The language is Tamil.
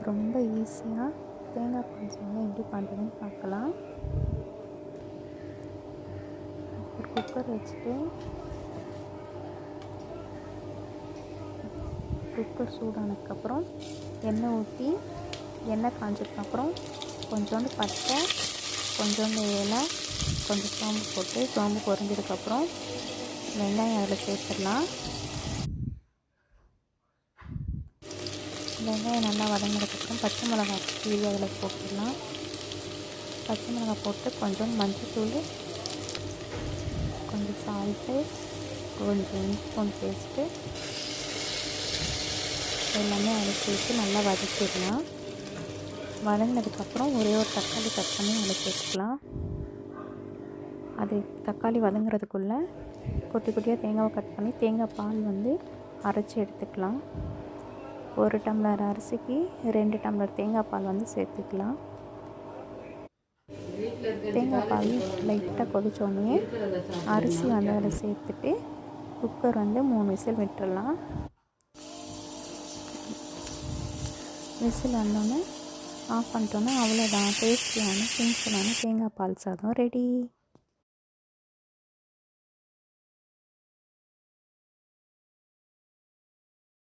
ரொம்ப ஈஸியாக தேங்காய் பால் சாதம் எப்படி பண்ணுறதுன்னு பார்க்கலாம். ஒரு குக்கர் வச்சுட்டு குக்கர் சூடானதுக்கப்புறம் எண்ணெய் ஊற்றி எண்ணெய் காஞ்சதுக்கப்புறம் கொஞ்சோண்டு பட்டை, கொஞ்சோண்டு ஏலை, கொஞ்சம் சோம்பு போட்டு சோம்பு பொரிஞ்சதுக்கப்புறம் வெங்காயம் அதில் சேர்த்துடலாம். வெங்காயம் நல்லா வதங்கினதுக்கப்புறம் பச்சை மிளகாய் கீழே அதில் போட்டுடலாம். பச்சை மிளகாய் போட்டு கொஞ்சம் மஞ்சள்தூள், கொஞ்சம் சால்ட்டு, கொஞ்சம் இஞ்சி பூண்டு பேஸ்ட்டு எல்லாமே அதில் சேர்த்து நல்லா வதக்கிடலாம். வதங்கினதுக்கப்புறம் ஒரே ஒரு தக்காளி கட் பண்ணி அதில் சேர்த்துக்கலாம். அது தக்காளி வதங்குறதுக்குள்ளே குட்டி குட்டியாக தேங்காவை கட் பண்ணி தேங்காய் பால் அரைச்சி எடுத்துக்கலாம். 1 டம்ளர் அரிசிக்கு 2 டம்ளர் தேங்காய் பால் சேர்த்துக்கலாம். தேங்காய் பால் லைட்டாக கொதிச்சோடனே அரிசி அதில் சேர்த்துட்டு குக்கர் 3 விசில் விட்டுடலாம். விசில் வந்தோடனே ஆஃப் பண்ணிட்டோன்னா அவ்வளோதான். டேஸ்டியான சிம்பிளான தேங்காய் பால் சாதம் ரெடி.